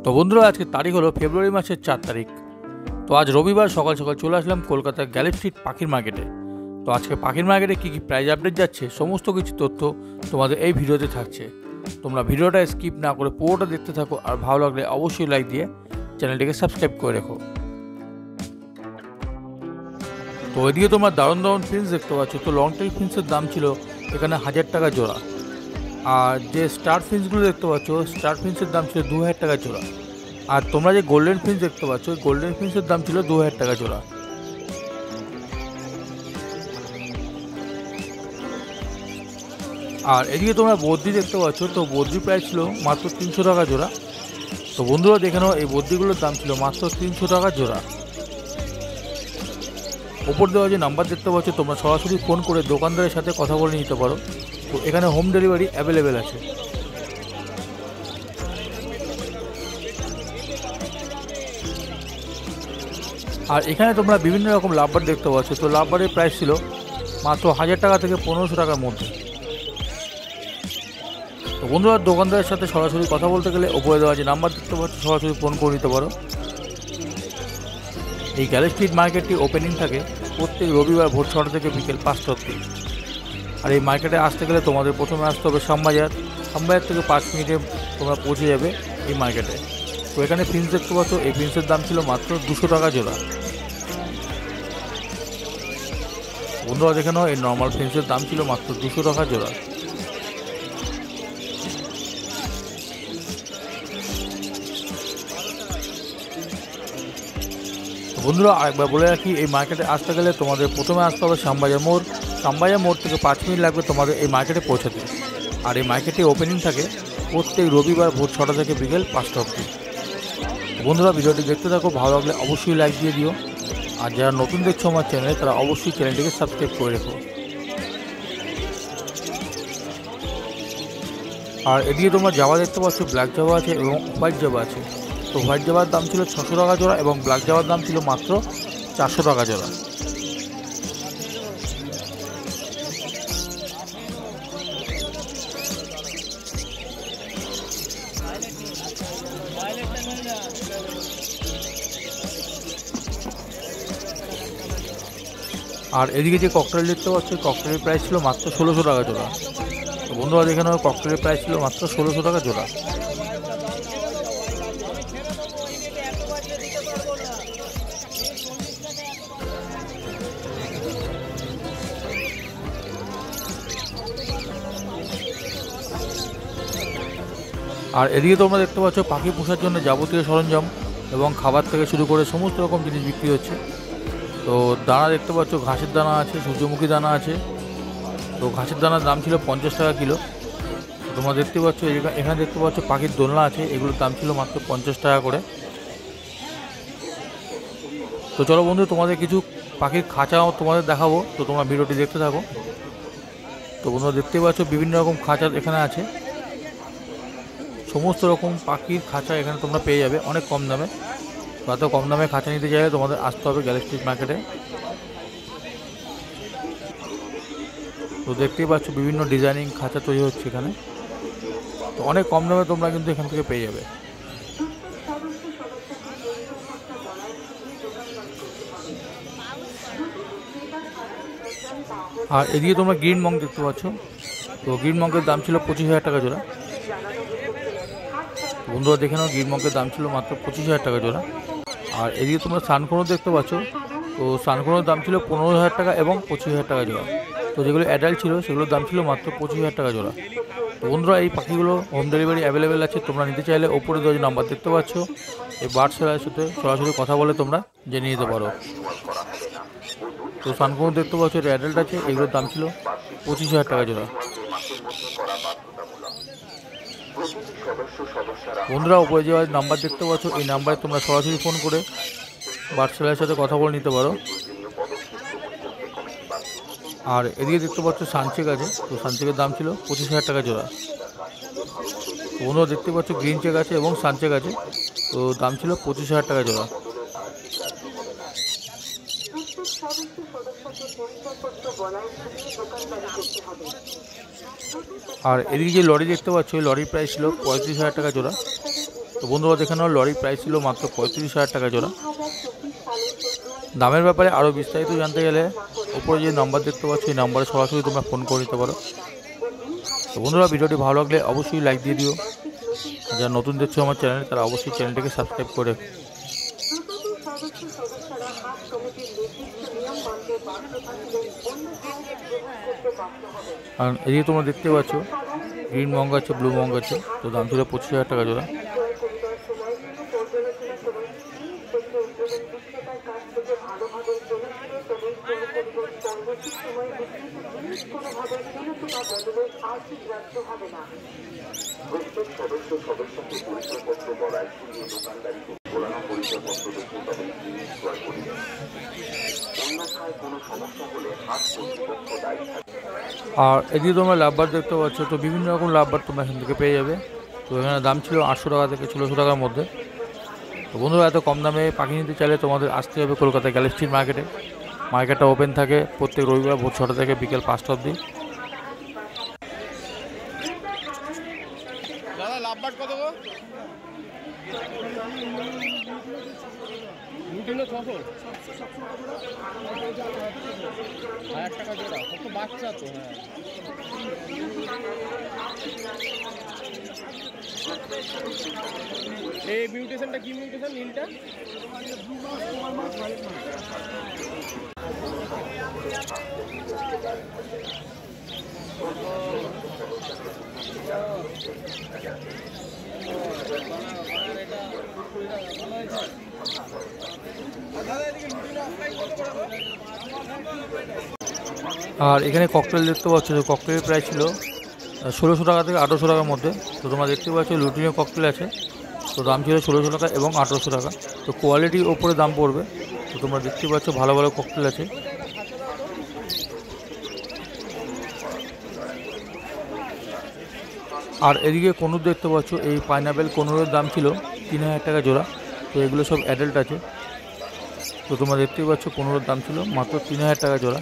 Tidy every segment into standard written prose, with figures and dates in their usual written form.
তো বন্ধুরা, আজকে তারিখ হলো ফেব্রুয়ারি মাসের 4 তারিখ। তো আজ রবিবার সকাল সকাল চলে আসলাম কলকাতার গ্যালেপ স্ট্রিট পাখির মার্কেটে। তো আজকে পাখির মার্কেটে কী কী প্রাইস আপডেট যাচ্ছে সমস্ত কিছু তথ্য তোমাদের এই ভিডিওতে থাকছে। তোমরা ভিডিওটা স্কিপ না করে পুরোটা দেখতে থাকো, আর ভালো লাগলে অবশ্যই লাইক দিয়ে চ্যানেলটিকে সাবস্ক্রাইব করে রেখো। তো এদিকে তোমরা দারুণ দারুণ প্রিন্স দেখতে পাচ্ছ। তো লং টেল প্রিন্সের দাম ছিল এখানে 1000 টাকা জোড়া। আর যে স্টার প্রিন্সগুলো দেখতে পাচ্ছ, স্টার প্রিন্সের দাম ছিল 2000 টাকা জোড়া। আর তোমরা যে গোল্ডেন প্রিন্স দেখতে পাচ্ছ, গোল্ডেন প্রিন্সের দাম ছিল 2000 টাকা জোড়া। আর এদিকে তোমরা বদ্রি দেখতে পাচ্ছ। তো বদ্রি প্রাইস ছিল মাত্র 300 টাকা জোড়া। তো বন্ধুরা দেখে নাও, এই বদ্রিগুলোর দাম ছিল মাত্র 300 টাকা জোড়া। ওপর দেওয়া যে নাম্বার দেখতে পাচ্ছ, তোমরা সরাসরি ফোন করে দোকানদারের সাথে কথা বলে নিতে পারো। তো এখানে হোম ডেলিভারি অ্যাভেলেবেল আছে। আর এখানে তোমরা বিভিন্ন রকম লাভবার দেখতে পাচ্ছ। তো লাভবারের প্রাইস ছিল মাত্র 1000 টাকা থেকে 1500 টাকার মধ্যে। তো বন্ধুরা, দোকানদারের সাথে সরাসরি কথা বলতে গেলে ওপরে দেওয়া যে নাম্বার দেখতে পাচ্ছ, সরাসরি ফোন করে নিতে পারো। এই গ্যালেপ স্ট্রিট মার্কেটটি ওপেনিং থাকে প্রত্যেক রবিবার ভোর 6টা থেকে বিকেল 5টা অবধি। আর এই মার্কেটে আসতে গেলে তোমাদের প্রথমে আসতে হবে শ্যামবাজার থেকে 5 মিনিটে তোমরা পৌঁছে যাবে এই মার্কেটে। তো এখানে প্রিন্স দেখতে পাচ্ছ, এই প্রিন্সের দাম ছিল মাত্র 200 টাকা জোড়া। বন্ধুরা দেখে নাও, এই নর্মাল প্রিন্সের দাম ছিল মাত্র 200 টাকা জোড়া। বন্ধুরা আরেকবার বলে রাখি, এই মার্কেটে আসতে গেলে তোমাদের প্রথমে আসতে হবে শ্যামবাজার মোড় থেকে 5 মিনিট লাগবে তোমাদের এই মার্কেটে পৌঁছাতে। আর এই মার্কেটে ওপেনিং থাকে প্রত্যেক রবিবার ভোর 6টা থেকে বিকেল 5টা অবধি। বন্ধুরা ভিডিওটি দেখতে থাকো, ভালো লাগলে অবশ্যই লাইক দিয়ে দিও। আর যারা নতুন দেখছো আমার চ্যানেলে, তারা অবশ্যই চ্যানেলটিকে সাবস্ক্রাইব করে রেখো। আর এদিকে তোমরা জাভা দেখতে পাচ্ছ, ব্ল্যাক জাভা আছে এবং হোয়াইট জাভা আছে। তো হোয়াইট জাভার দাম ছিল 600 টাকা জোড়া এবং ব্ল্যাক জাভার দাম ছিল মাত্র 400 টাকা জোড়া। আর এদিকে যে ককটেল দেখতে পাচ্ছ, ককটেলের প্রাইস ছিল মাত্র 1600 টাকা জোড়া। তো বন্ধুরা দেখে নাও, ককটেলের প্রাইস ছিল মাত্র 1600 টাকা জোড়া। আর এদিকে তোমরা দেখতে পাচ্ছ, পাখি পোষার জন্য যাবতীয় সরঞ্জাম এবং খাবার থেকে শুরু করে সমস্ত রকম জিনিস বিক্রি হচ্ছে। তো দানা দেখতে পাচ্ছ, ঘাসের দানা আছে, সূর্যমুখী দানা আছে। তো ঘাসের দানার দাম ছিল 50 টাকা কিলো। তোমরা দেখতে পাচ্ছ, এখানে দেখতে পাচ্ছ পাখির দোলনা আছে, এগুলোর দাম ছিল মাত্র 50 টাকা করে। তো চলো বন্ধু, তোমাদের কিছু পাখির খাঁচাও তোমাদের দেখাবো। তো তোমরা ভিডিওটি দেখতে থাকো। তো বন্ধুরা দেখতে পাচ্ছ, বিভিন্ন রকম খাঁচা এখানে আছে। সমস্ত রকম পাখির খাঁচা এখানে তোমরা পেয়ে যাবে অনেক কম দামে। এত কম দামে খাঁচা নিতে চাইলে তোমাদের আসতে হবে গ্যালেপ স্ট্রিট মার্কেটে। তো দেখতেই পাচ্ছ, বিভিন্ন ডিজাইনিং খাঁচা তৈরি হচ্ছে এখানে। তো অনেক কম দামে তোমরা কিন্তু এখান থেকে পেয়ে যাবে। আর এদিকে তোমরা গ্রিন মঙ্ক দেখতে পাচ্ছ। তো গ্রিন মঙ্কের দাম ছিল 25,000 টাকা জোড়া। বন্ধুরা দেখে নাও, গ্রিন মঙ্কের দাম ছিল মাত্র 25,000 টাকা জোড়া। আর এদিকে তোমরা সানকোনো দেখতে পাচ্ছ। তো সানকোনোর দাম ছিল 15,000 টাকা এবং 25,000 টাকা জোড়া। তো যেগুলো অ্যাডাল্ট ছিল সেগুলোর দাম ছিল মাত্র 25,000 টাকা জোড়া। তো বন্ধুরা এই পাখিগুলো হোম ডেলিভারি অ্যাভেলেবেল আছে। তোমরা নিতে চাইলে ওপরে যে নাম্বার দেখতে পাচ্ছ, এই বার্ড সেলারের সাথে সরাসরি কথা বলে তোমরা জেনে নিতে পারো। তো সানকোনো দেখতে পাচ্ছ, এটা অ্যাডাল্ট আছে, এগুলোর দাম ছিল 25,000 টাকা জোড়া। বন্ধুরা উপরে যে নাম্বার দেখতে পাচ্ছ, এই নাম্বারে তোমরা সরাসরি ফোন করে বার্ড সেলারের সাথে কথা বলে নিতে পারো। আর এদিকে দেখতে পাচ্ছ সানচেক আছে। তো সানচেকের দাম ছিল 25,000 টাকা জোড়া। বন্ধুরা দেখতে পাচ্ছ গ্রিন চেক আছে এবং সানচেক আছে। তো দাম ছিল 25,000 টাকা জোড়া। আর এদিকে যে লরি দেখতে পাচ্ছ, এই লরির প্রাইস ছিল 35,000 টাকা জোড়া। তো বন্ধুরা দেখে নাও, লরির প্রাইস ছিল মাত্র 35,000 টাকা জোড়া। দামের ব্যাপারে আরও বিস্তারিত জানতে গেলে উপরে যে নাম্বার দেখতে পাচ্ছ এই নাম্বারে সরাসরি তোমরা ফোন করে নিতে পারো। তো বন্ধুরা ভিডিওটি ভালো লাগলে অবশ্যই লাইক দিয়ে দিও। যারা নতুন দেখছো আমার চ্যানেল তারা অবশ্যই চ্যানেলটিকে সাবস্ক্রাইব করে। আর এদিকে তোমরা দেখতে পাচ্ছ গ্রিন মঙ্গ আছে, ব্লু মঙ্গ আছে। তো দাম ছিল 25,000 টাকা জোড়া। আর এদিকে তোমরা লাভবার দেখতে পাচ্ছ। তো বিভিন্ন রকম লাভবার তোমরা এখান থেকে পেয়ে যাবে। তো এখানে দাম ছিল 800 টাকা থেকে 1600 টাকার মধ্যে। তো বন্ধুরা এত কম দামে পাখি নিতে চাইলে তোমাদের আসতে হবে কলকাতায় গ্যালেক্সি মার্কেটে। মার্কেটটা ওপেন থাকে প্রত্যেক রবিবার ভোর 6টা থেকে বিকেল 5টা অবধি। দাদা লাভবাট কত গো? 1000 টাকা জোড়া। কত বাচ্চা তো। হ্যাঁ এই মিউটেশনটা কি মিউটেশন নীলটা? আর এখানে ককটেল দেখতে পাচ্ছ। তো ককটেলের প্রাইস ছিল 1600 টাকা থেকে 1800 টাকার মধ্যে। তো তোমরা দেখতে পাচ্ছ লুটিনো ককটেল আছে। তো দাম ছিল 1600 টাকা এবং 1800 টাকা। তো কোয়ালিটির ওপরে দাম পড়বে। তো তোমরা দেখতে পাচ্ছ ভালো ভালো ককটেল আছে। আর এদিকে কনুর দেখতে পাচ্ছ। এই পাইনাপেল কনুরের দাম ছিল 3000 টাকা জোড়া। তো এগুলো সব অ্যাডাল্ট আছে। তো তোমরা দেখতেই পাচ্ছ কনুরের দাম ছিল মাত্র 3000 টাকা জোড়া।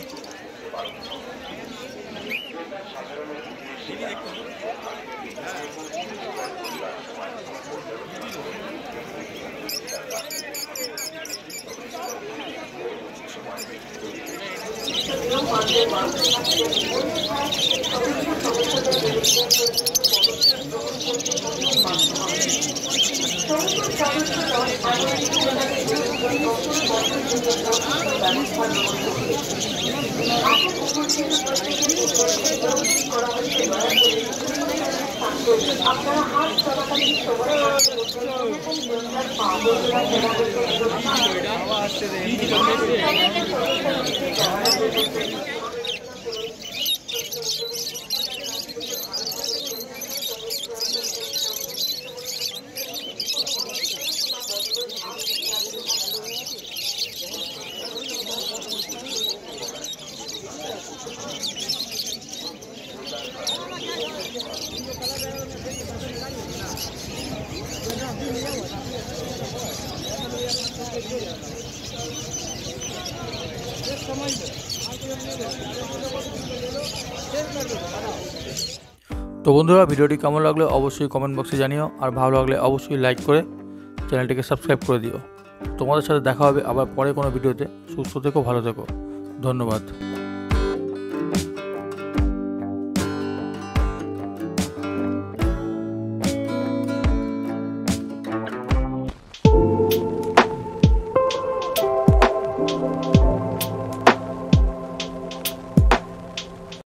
তো বন্ধুরা ভিডিওটি কেমন লাগলো অবশ্যই কমেন্ট বক্সে জানিও। আর ভালো লাগলে অবশ্যই লাইক করে চ্যানেলটিকে সাবস্ক্রাইব করে দিও। তোমাদের সাথে দেখা হবে আবার পরে কোনো ভিডিওতে। সুস্থ থেকো, ভালো থেকো, ধন্যবাদ।